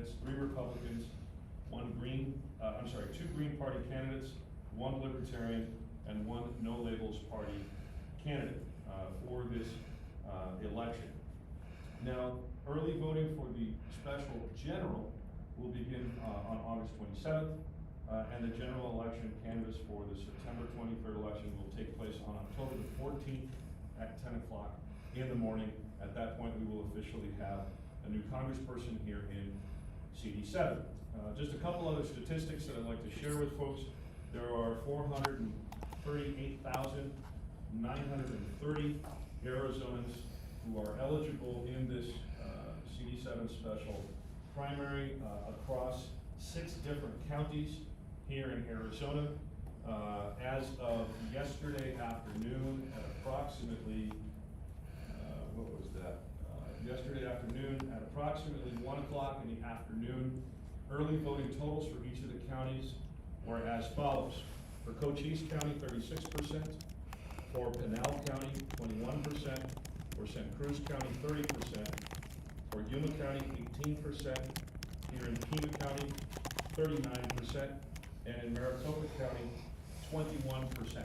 candidates, 3 Republicans, 2 Green Party candidates, 1 Libertarian, and 1 No Labels Party candidate for this election. Now, early voting for the special general will begin on August 27th, and the general election canvass for the September 23rd election will take place on October the 14th at 10 o'clock in the morning. At that point, we will officially have a new congressperson here in CD7. Just a couple other statistics that I'd like to share with folks. There are 438,930 Arizonans who are eligible in this CD7 special primary across 6 different counties here in Arizona. As of yesterday afternoon at approximately, yesterday afternoon at approximately 1 o'clock in the afternoon, early voting totals for each of the counties were as follows. For Cochise County, 36%. For Pinal County, 21%. For Santa Cruz County, 30%. For Yuma County, 18%. Here in Pima County, 39%. And in Maricopa County, 21%.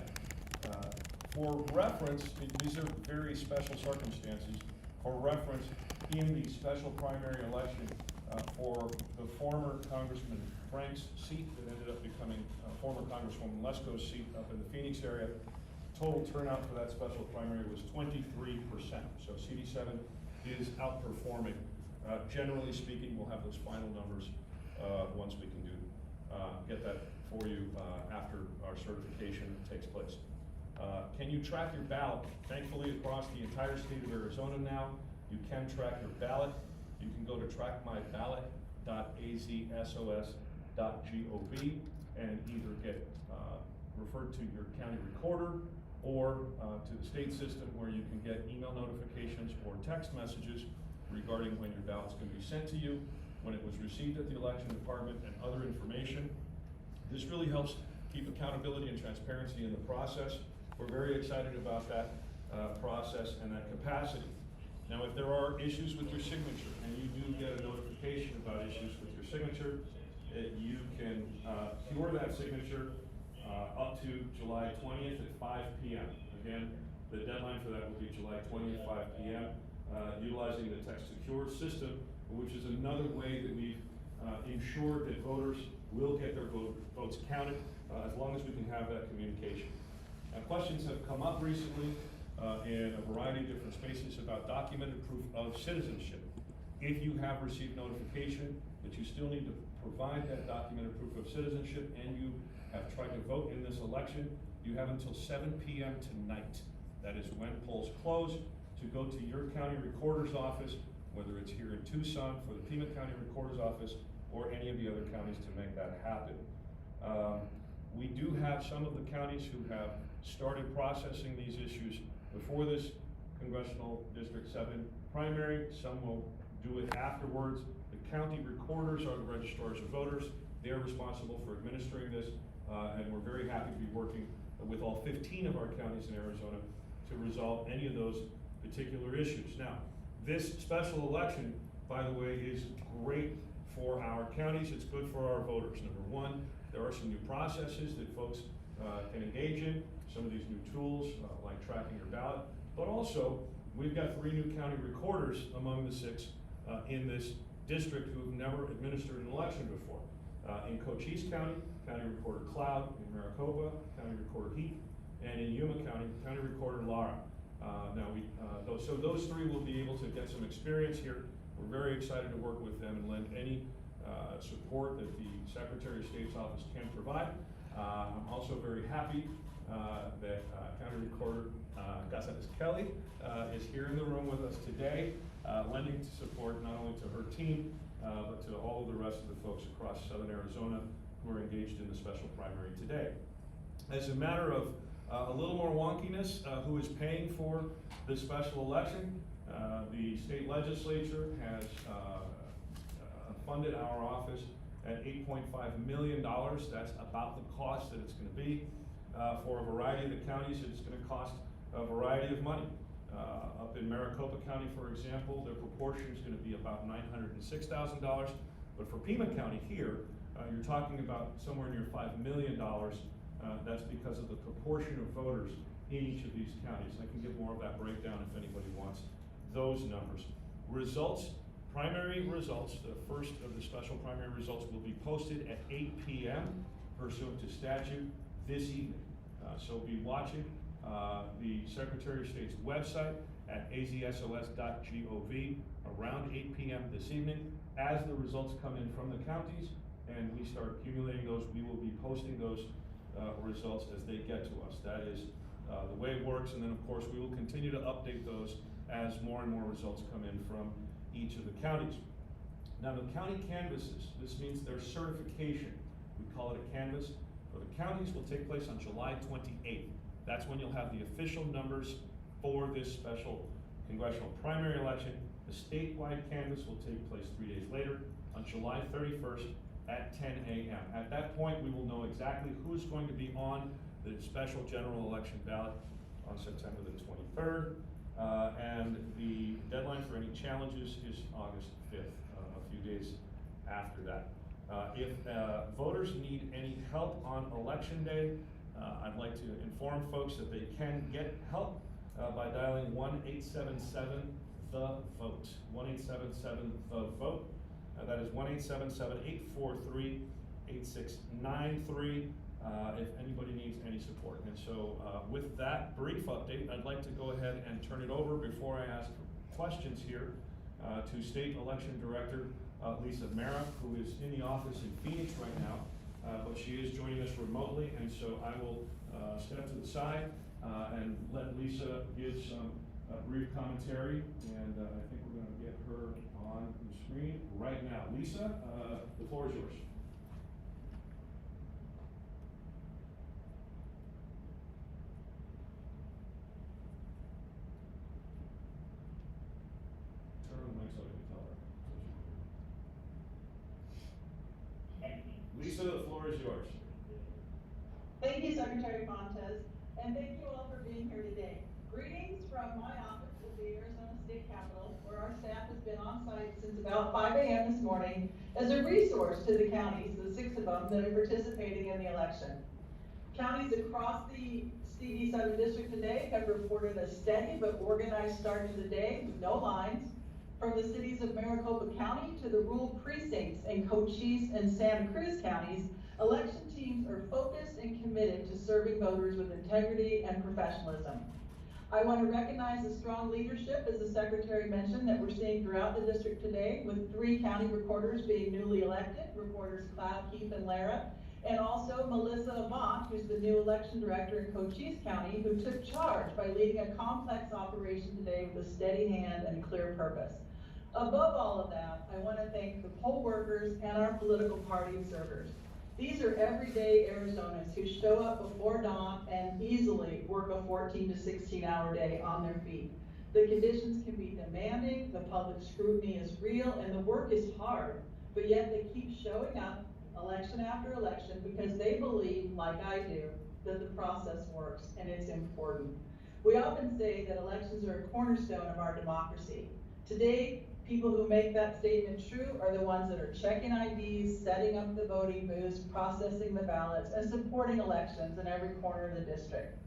For reference, these are very special circumstances. For reference, in the special primary election for the former Congressman Frank's seat that ended up becoming former Congresswoman Lesko's seat up in the Phoenix area, total turnout for that special primary was 23%. So CD7 is outperforming. Generally speaking, we'll have those final numbers once we can get that for you after our certification takes place. Can you track your ballot? Thankfully, across the entire state of Arizona now, you can track your ballot. You can go to trackmyballot.azsos.gov and either get referred to your county recorder or to the state system where you can get email notifications or text messages regarding when your ballot's going to be sent to you, when it was received at the election department, and other information. This really helps keep accountability and transparency in the process. We're very excited about that process and that capacity. Now, if there are issues with your signature, and you do get a notification about issues with your signature, you can cure that signature up to July 20th at 5 p.m. Again, the deadline for that will be July 20th, 5 p.m. Utilizing the text secure system, which is another way that we've ensured that voters will get their votes counted as long as we can have that communication. Questions have come up recently in a variety of different spaces about documented proof of citizenship. If you have received notification that you still need to provide that documented proof of citizenship and you have tried to vote in this election, you have until 7 p.m. tonight. That is when polls close, to go to your county recorder's office, whether it's here in Tucson for the Pima County Recorder's Office or any of the other counties to make that happen. We do have some of the counties who have started processing these issues before this Congressional District 7 primary. Some will do it afterwards. The county recorders are the registrars of voters. They're responsible for administering this, and we're very happy to be working with all 15 of our counties in Arizona to resolve any of those particular issues. Now, this special election, by the way, is great for our counties. It's good for our voters. Number one, there are some new processes that folks can engage in, some of these new tools like tracking your ballot, but also we've got 3 new county recorders among the 6 in this district who have never administered an election before. In Cochise County, County Recorder Cloud; in Maricopa, County Recorder Heath; and in Yuma County, County Recorder Marra. So those 3 will be able to get some experience here. We're very excited to work with them and lend any support that the Secretary of State's office can provide. I'm also very happy that County Recorder Gonzalez Kelly is here in the room with us today, lending support not only to her team, but to all of the rest of the folks across Southern Arizona who are engaged in the special primary today. As a matter of a little more wonkiness, who is paying for this special election? The state legislature has funded our office at $8.5 million. That's about the cost that it's going to be. For a variety of the counties, it's going to cost a variety of money. Up in Maricopa County, for example, their proportion is going to be about $906,000. But for Pima County here, you're talking about somewhere near $5 million. That's because of the proportion of voters in each of these counties. I can give more of that breakdown if anybody wants those numbers. Results, primary results, the first of the special primary results will be posted at 8 p.m. pursuant to statute this evening. So be watching the Secretary of State's website at azsos.gov around 8 p.m. this evening. As the results come in from the counties and we start accumulating those, we will be posting those results as they get to us. That is the way it works, and then of course we will continue to update those as more and more results come in from each of the counties. Now the county canvasses, this means their certification. We call it a canvas. For the counties will take place on July 28th. That's when you'll have the official numbers for this special congressional primary election. The statewide canvass will take place 3 days later on July 31st at 10 a.m. At that point, we will know exactly who's going to be on the special general election ballot on September the 23rd. And the deadline for any challenges is August 5th, a few days after that. If voters need any help on election day, I'd like to inform folks that they can get help by dialing 1-877-THE-VOTE, 1-877-THE-VOTE. That is 1-877-843-8693 if anybody needs any support. And so with that brief update, I'd like to go ahead and turn it over before I ask questions here to State Election Director Lisa Marra, who is in the office in Phoenix right now, but she is joining us remotely, and so I will step to the side and let Lisa give some brief commentary, and I think we're going to get her on the screen right now. Lisa, the floor is yours. Turn on the mic so I can tell her. Lisa, the floor is yours. Thank you, Secretary Fontes, and thank you all for being here today. Greetings from my office at the Arizona State Capitol, where our staff has been on site since about 5 a.m. this morning as a resource to the counties, the 6 of them that are participating in the election. Counties across the CD7 district today have reported a steady but organized start to the day with no lines. From the cities of Maricopa County to the rural precincts in Cochise and Santa Cruz counties, election teams are focused and committed to serving voters with integrity and professionalism. I want to recognize the strong leadership, as the Secretary mentioned, that we're seeing throughout the district today, with 3 county recorders being newly elected, Recorders Cloud, Keith, and Lara, and also Melissa Avant, who's the new election director in Cochise County, who took charge by leading a complex operation today with a steady hand and clear purpose. Above all of that, I want to thank the poll workers and our political party observers. These are everyday Arizonans who show up before dawn and easily work a 14 to 16 hour day on their feet. The conditions can be demanding, the public scrutiny is real, and the work is hard, but yet they keep showing up election after election because they believe, like I do, that the process works and it's important. We often say that elections are a cornerstone of our democracy. Today, people who make that statement true are the ones that are checking IDs, setting up the voting booths, processing the ballots, and supporting elections in every corner of the district.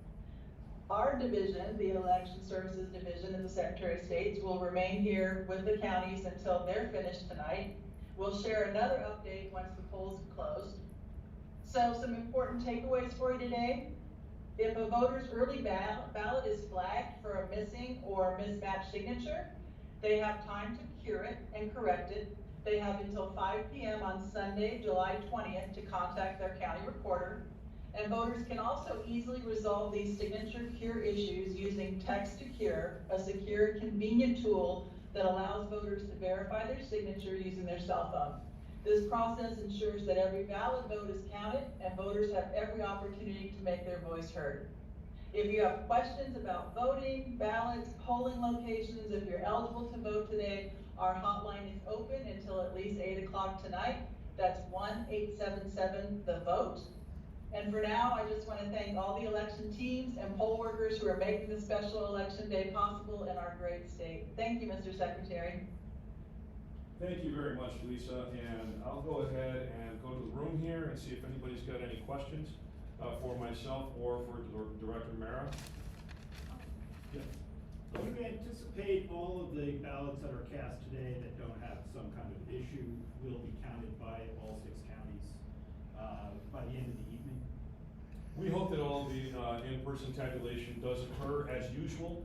Our division, the Election Services Division of the Secretary of State, will remain here with the counties until they're finished tonight. We'll share another update once the polls have closed. So some important takeaways for you today. If a voter's early ballot is flagged for a missing or mismatched signature, they have time to cure it and correct it. They have until 5 p.m. on Sunday, July 20th to contact their county recorder. And voters can also easily resolve these signature cure issues using Text to Cure, a secure and convenient tool that allows voters to verify their signature using their cell phone. This process ensures that every valid vote is counted and voters have every opportunity to make their voice heard. If you have questions about voting, ballots, polling locations, if you're eligible to vote today, our hotline is open until at least 8 o'clock tonight. That's 1-877-THE-VOTE. And for now, I just want to thank all the election teams and poll workers who are making this special election day possible in our great state. Thank you, Mr. Secretary. Thank you very much, Lisa, and I'll go ahead and go to the room here and see if anybody's got any questions for myself or for Director Marra. Yeah. Do you anticipate all of the ballots that are cast today that don't have some kind of issue will be counted by all 6 counties by the end of the evening? We hope that all the in-person tabulation does occur as usual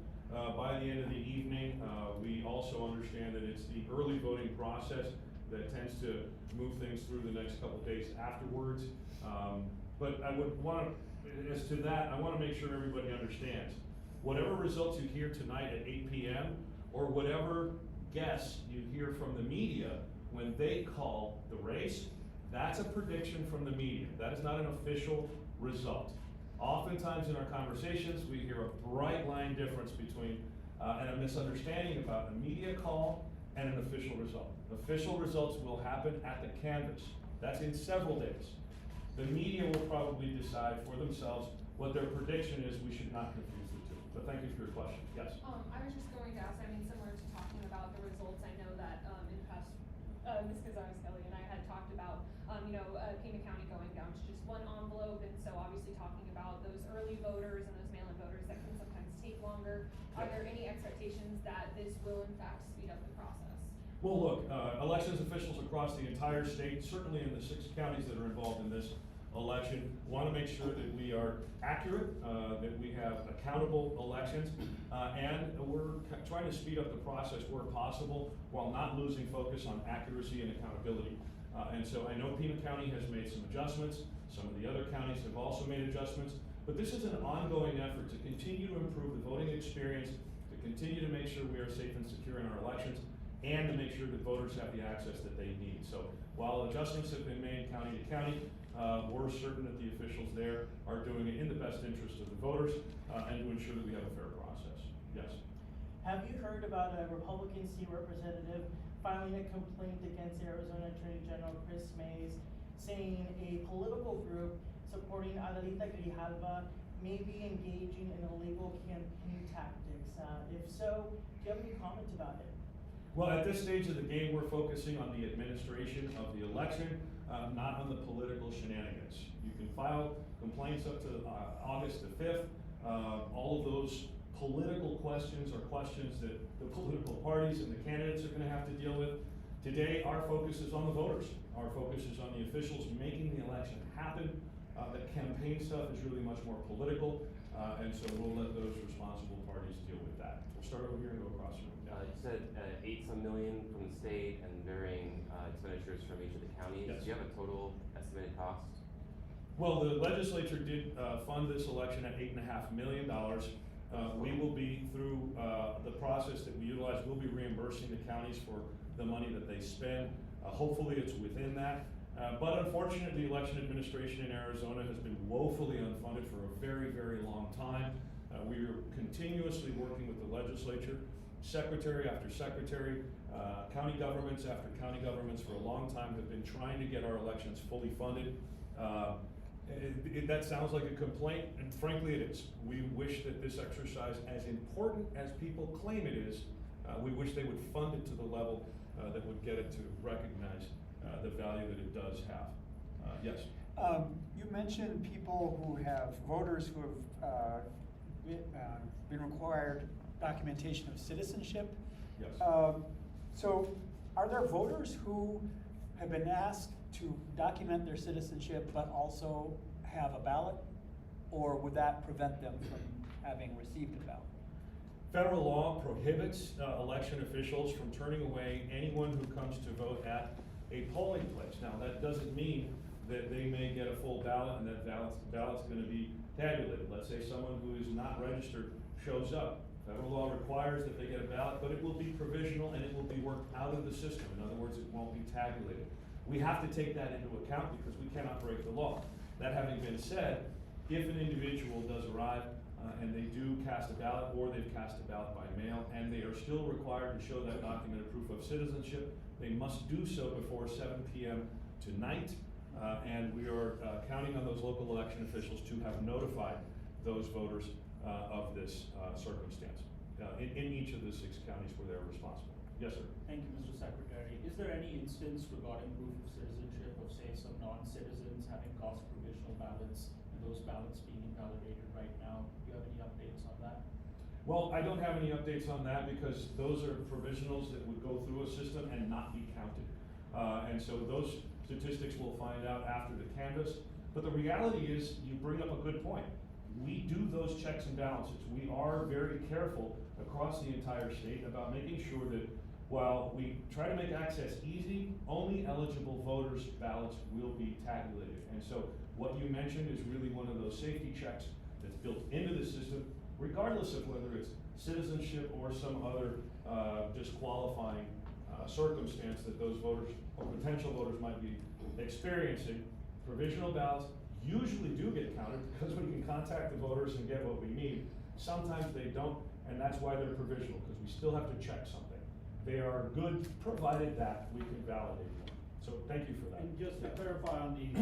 by the end of the evening. We also understand that it's the early voting process that tends to move things through the next couple of days afterwards. But I would want to, as to that, I want to make sure everybody understands. Whatever results you hear tonight at 8 p.m. or whatever guess you hear from the media when they call the race, that's a prediction from the media. That is not an official result. Oftentimes in our conversations, we hear a bright line difference between and a misunderstanding about a media call and an official result. Official results will happen at the canvass. That's in several days. The media will probably decide for themselves what their prediction is. We should not confuse the two. But thank you for your question. Yes? I was just going to ask, I mean, similar to talking about the results, I know that in past, Ms. Gonzalez-Kelly and I had talked about, Pima County going down to just one envelope, and so obviously talking about those early voters and those mail-in voters that can sometimes take longer. Are there any expectations that this will in fact speed up the process? Well, look, elections officials across the entire state, certainly in the 6 counties that are involved in this election, want to make sure that we are accurate, that we have accountable elections, and we're trying to speed up the process where possible while not losing focus on accuracy and accountability. And so I know Pima County has made some adjustments. Some of the other counties have also made adjustments. But this is an ongoing effort to continue to improve the voting experience, to continue to make sure we are safe and secure in our elections, and to make sure that voters have the access that they need. So while adjustments have been made county to county, we're certain that the officials there are doing it in the best interest of the voters and to ensure that we have a fair process. Yes? Have you heard about a Republican state representative filing a complaint against Arizona Attorney General Chris Mays, saying a political group supporting Adelita Grijalva may be engaging in illegal campaign tactics? If so, do you have any comments about it? Well, at this stage of the game, we're focusing on the administration of the election, not on the political shenanigans. You can file complaints up to August the 5th. All of those political questions are questions that the political parties and the candidates are going to have to deal with. Today, our focus is on the voters. Our focus is on the officials making the election happen. The campaign stuff is really much more political, and so we'll let those responsible parties deal with that. We'll start over here and go across the room. You said 8-some million from the state and varying expenditures from each of the counties. Yes. Do you have a total estimated cost? Well, the legislature did fund this election at $8.5 million. We will be through the process that we utilize. We'll be reimbursing the counties for the money that they spend. Hopefully it's within that. But unfortunately, the election administration in Arizona has been woefully unfunded for a very, very long time. We are continuously working with the legislature, secretary after secretary, county governments after county governments for a long time have been trying to get our elections fully funded. That sounds like a complaint, and frankly it is. We wish that this exercise, as important as people claim it is, we wish they would fund it to the level that would get it to recognize the value that it does have. Yes? You mentioned people who have, voters who have been required documentation of citizenship. Yes. So are there voters who have been asked to document their citizenship but also have a ballot? Or would that prevent them from having received a ballot? Federal law prohibits election officials from turning away anyone who comes to vote at a polling place. Now, that doesn't mean that they may get a full ballot and that ballot's going to be tabulated. Let's say someone who is not registered shows up. Federal law requires that they get a ballot, but it will be provisional and it will be worked out of the system. In other words, it won't be tabulated. We have to take that into account because we cannot break the law. That having been said, if an individual does arrive and they do cast a ballot, or they've cast a ballot by mail, and they are still required to show that documented proof of citizenship, they must do so before 7 p.m. tonight. And we are counting on those local election officials to have notified those voters of this circumstance in each of the 6 counties where they're responsible. Yes, sir. Thank you, Mr. Secretary. Is there any instance regarding proof of citizenship of, say, some non-citizens having cast provisional ballots and those ballots being invalidated right now? Do you have any updates on that? Well, I don't have any updates on that because those are provisionals that would go through a system and not be counted. And so those statistics we'll find out after the canvass. But the reality is, you bring up a good point. We do those checks and balances. We are very careful across the entire state about making sure that while we try to make access easy, only eligible voters' ballots will be tabulated. And so what you mentioned is really one of those safety checks that's built into the system, regardless of whether it's citizenship or some other disqualifying circumstance that those voters or potential voters might be experiencing. Provisional ballots usually do get counted because we can contact the voters and get what we need. Sometimes they don't, and that's why they're provisional, because we still have to check something. They are good, provided that we can validate them. So thank you for that. And just to clarify on these,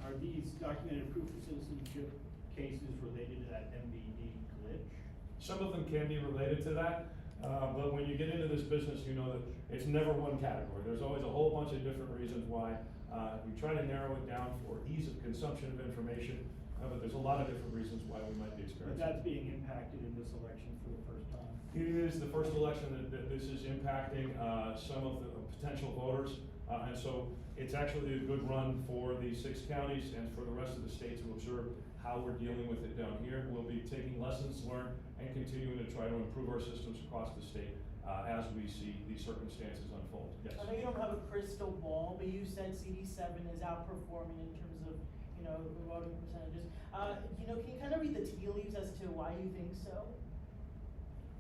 are these documented proof of citizenship cases related to that MVD glitch? Some of them can be related to that, but when you get into this business, you know that it's never one category. There's always a whole bunch of different reasons why. We try to narrow it down for ease of consumption of information, but there's a lot of different reasons why we might be experiencing. But that's being impacted in this election for the first time. It is the first election that this is impacting some of the potential voters, and so it's actually a good run for the 6 counties and for the rest of the state to observe how we're dealing with it down here. We'll be taking lessons learned and continuing to try to improve our systems across the state as we see these circumstances unfold. Yes. I know you don't have a crystal ball, but you said CD7 is outperforming in terms of, the voting percentages. Can you kind of read the tea leaves as to why you think so?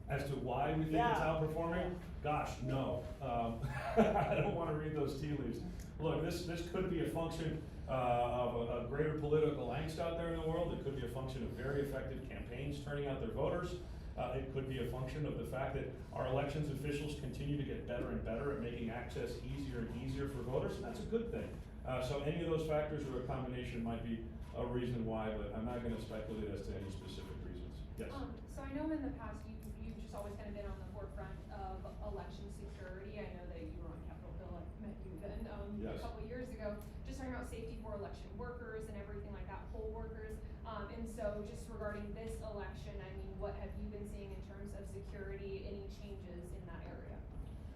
As to why we think it's outperforming? Gosh, no. I don't want to read those tea leaves. Look, this could be a function of a greater political angst out there in the world. It could be a function of very effective campaigns turning out their voters. It could be a function of the fact that our elections officials continue to get better and better at making access easier and easier for voters, and that's a good thing. So any of those factors or a combination might be a reason why, but I'm not going to speculate as to any specific reasons. Yes? So I know in the past you've just always kind of been on the forefront of election security. I know that you were on Capitol Hill, I met you then Yes. a couple years ago, just talking about safety for election workers and everything like that, poll workers. And so just regarding this election, I mean, what have you been seeing in terms of security, any changes in that area?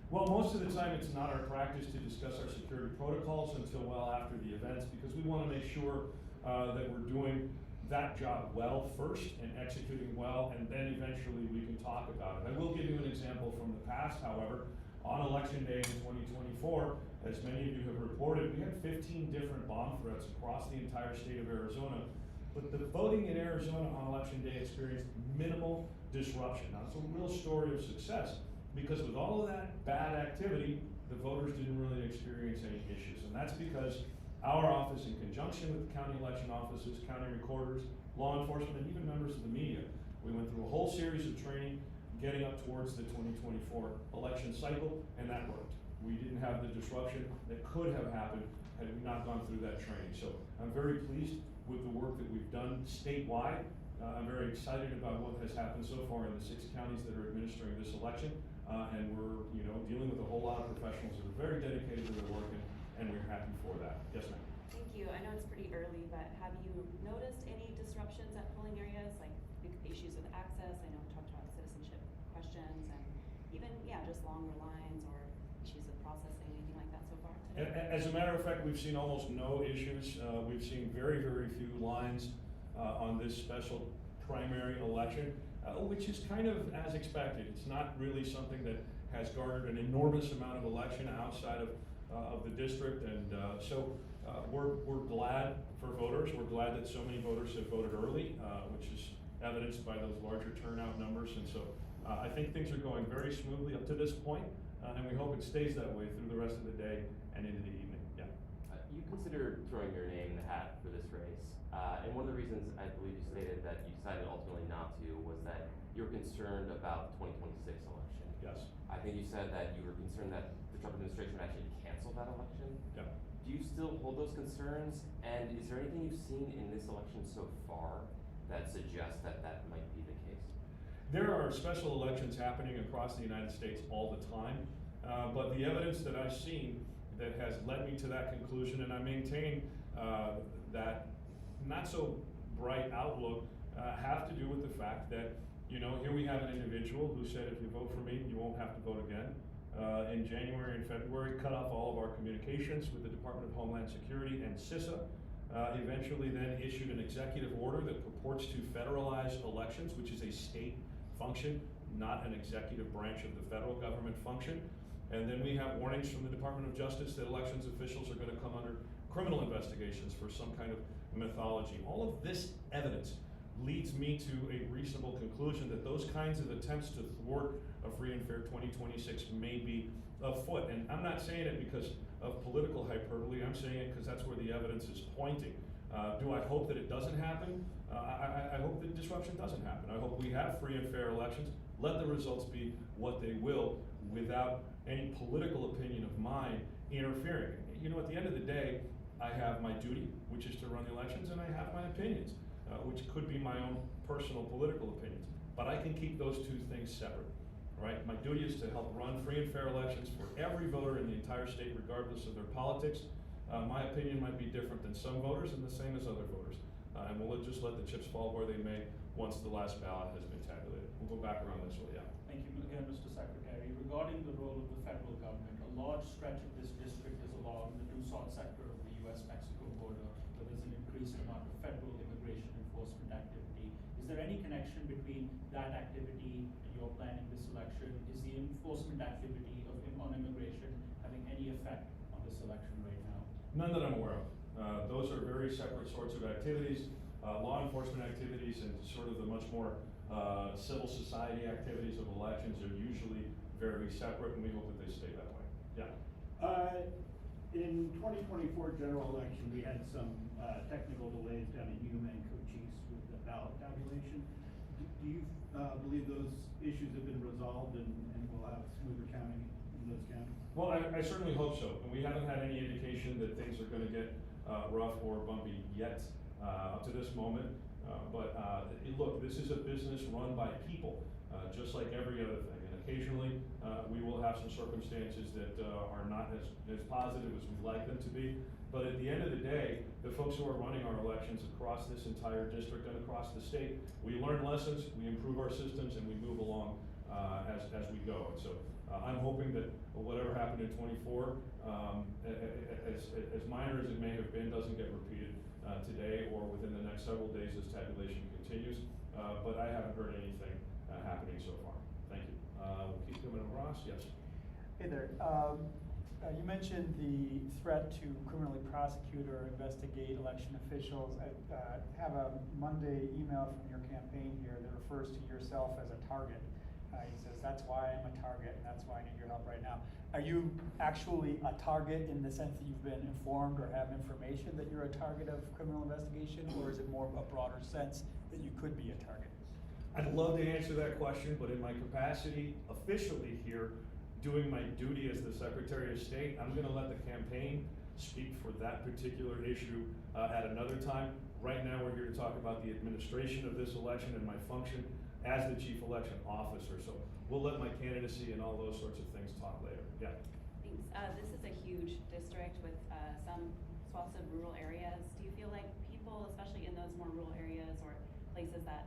Well, most of the time it's not our practice to discuss our security protocols until well after the events, because we want to make sure that we're doing that job well first and executing well, and then eventually we can talk about it. I will give you an example from the past, however. On election day in 2024, as many of you have reported, we had 15 different bomb threats across the entire state of Arizona. But the voting in Arizona on election day experienced minimal disruption. Now, it's a real story of success, because with all of that bad activity, the voters didn't really experience any issues. And that's because our office, in conjunction with county election offices, county recorders, law enforcement, and even members of the media, we went through a whole series of training getting up towards the 2024 election cycle, and that worked. We didn't have the disruption that could have happened had we not gone through that training. So I'm very pleased with the work that we've done statewide. I'm very excited about what has happened so far in the 6 counties that are administering this election. And we're, dealing with a whole lot of professionals that are very dedicated to their work, and we're happy for that. Yes, ma'am. Thank you. I know it's pretty early, but have you noticed any disruptions at polling areas, like issues with access? I know we talked about citizenship questions and even, just longer lines or issues with processing, anything like that so far today? As a matter of fact, we've seen almost no issues. We've seen very, very few lines on this special primary election, which is kind of as expected. It's not really something that has garnered an enormous amount of election outside of the district, and so we're glad for voters. We're glad that so many voters have voted early, which is evidenced by those larger turnout numbers, and so I think things are going very smoothly up to this point, and we hope it stays that way through the rest of the day and into the evening. Yeah. You considered throwing your name in the hat for this race, and one of the reasons I believe you stated that you decided ultimately not to was that you were concerned about the 2026 election. Yes. I think you said that you were concerned that the Trump administration would actually cancel that election. Yeah. Do you still hold those concerns? And is there anything you've seen in this election so far that suggests that that might be the case? There are special elections happening across the United States all the time. But the evidence that I've seen that has led me to that conclusion, and I maintain that not so bright outlook, have to do with the fact that, here we have an individual who said, if you vote for me, you won't have to vote again. In January and February, cut off all of our communications with the Department of Homeland Security and CISA. Eventually then issued an executive order that purports to federalize elections, which is a state function, not an executive branch of the federal government function. And then we have warnings from the Department of Justice that elections officials are going to come under criminal investigations for some kind of mythology. All of this evidence leads me to a reasonable conclusion that those kinds of attempts to thwart a free and fair 2026 may be afoot. And I'm not saying it because of political hyperbole, I'm saying it because that's where the evidence is pointing. Do I hope that it doesn't happen? I hope that disruption doesn't happen. I hope we have free and fair elections. Let the results be what they will without any political opinion of mine interfering. At the end of the day, I have my duty, which is to run the elections, and I have my opinions, which could be my own personal political opinions. But I can keep those two things separate, right? My duty is to help run free and fair elections for every voter in the entire state, regardless of their politics. My opinion might be different than some voters and the same as other voters. And we'll just let the chips fall where they may once the last ballot has been tabulated. We'll go back around this way, yeah. Thank you again, Mr. Secretary. Regarding the role of the federal government, a large stretch of this district is along the Tucson sector of the U.S.-Mexico border, where there's an increased amount of federal immigration enforcement activity. Is there any connection between that activity and your planning this election? Is the enforcement activity on immigration having any effect on this election right now? None that I'm aware of. Those are very separate sorts of activities. Law enforcement activities and sort of the much more civil society activities of elections are usually very separate, and we hope that they stay that way. Yeah. In 2024 general election, we had some technical delays down in Yuma and Cochise with the ballot tabulation. Do you believe those issues have been resolved and we'll have smoother counting in those counties? Well, I certainly hope so. And we haven't had any indication that things are going to get rough or bumpy yet up to this moment. Look, this is a business run by people, just like every other thing. And occasionally, we will have some circumstances that are not as positive as we'd like them to be. But at the end of the day, the folks who are running our elections across this entire district and across the state, we learn lessons, we improve our systems, and we move along as we go. And so I'm hoping that whatever happened in 24, as minor as it may have been, doesn't get repeated today or within the next several days as tabulation continues. But I haven't heard anything happening so far. Thank you. We'll keep coming to Ross. Yes. Hey there. You mentioned the threat to criminally prosecute or investigate election officials. I have a Monday email from your campaign here that refers to yourself as a target. He says, that's why I'm a target, and that's why I need your help right now. Are you actually a target in the sense that you've been informed or have information that you're a target of criminal investigation, or is it more of a broader sense that you could be a target? I'd love to answer that question, but in my capacity officially here, doing my duty as the Secretary of State, I'm going to let the campaign speak for that particular issue at another time. Right now, we're here to talk about the administration of this election and my function as the Chief Election Officer. So we'll let my candidacy and all those sorts of things talk later. Yeah. Thanks. This is a huge district with some swaths of rural areas. Do you feel like people, especially in those more rural areas or places that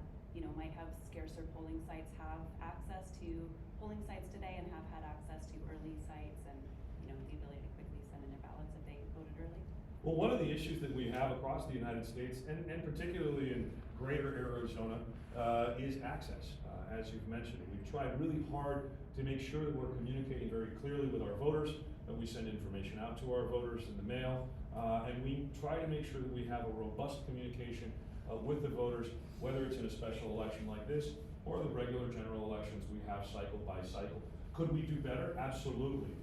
might have scarcer polling sites, have access to polling sites today and have had access to early sites and the ability to quickly send in their ballots if they voted early? Well, one of the issues that we have across the United States, and particularly in greater Arizona, is access. As you've mentioned, we've tried really hard to make sure that we're communicating very clearly with our voters, that we send information out to our voters in the mail, and we try to make sure that we have a robust communication with the voters, whether it's in a special election like this or the regular general elections we have cycle by cycle. Could we do better? Absolutely.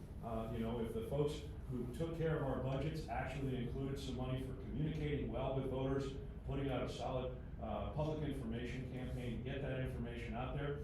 If the folks who took care of our budgets actually included some money for communicating well with voters, putting out a solid public information campaign to get that information out there,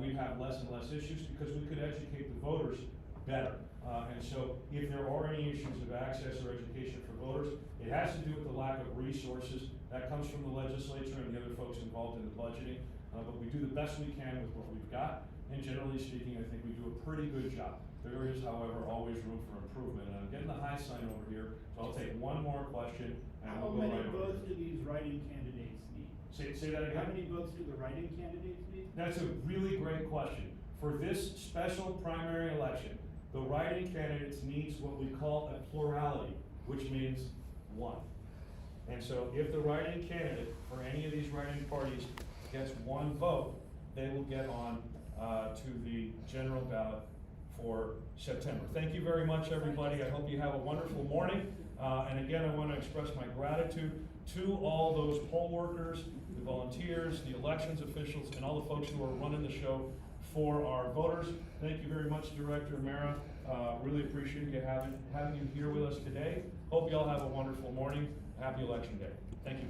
we'd have less and less issues because we could educate the voters better. And so if there are any issues of access or education for voters, it has to do with the lack of resources. That comes from the legislature and the other folks involved in the budgeting. But we do the best we can with what we've got. and generally speaking, I think we do a pretty good job. There is, however, always room for improvement, and I'm getting the high sign over here, so I'll take one more question, and How we'll go many right over votes do here. these write-in candidates need? Say that again? How many votes do the write-in candidates need? That's a really great question. For this special primary election, the write-in candidates needs what we call a plurality, which means one. And so if the write-in candidate for any of these write-in parties gets one vote, they will get on to the general ballot for September. Thank you very much, everybody. I hope you have a wonderful morning. And again, I want to express my gratitude to all those poll workers, the volunteers, the elections officials, and all the folks who are running the show for our voters. Thank you very much, Director Marra. Really appreciate you having you here with us today. Hope you all have a wonderful morning. Happy Election Day. Thank you.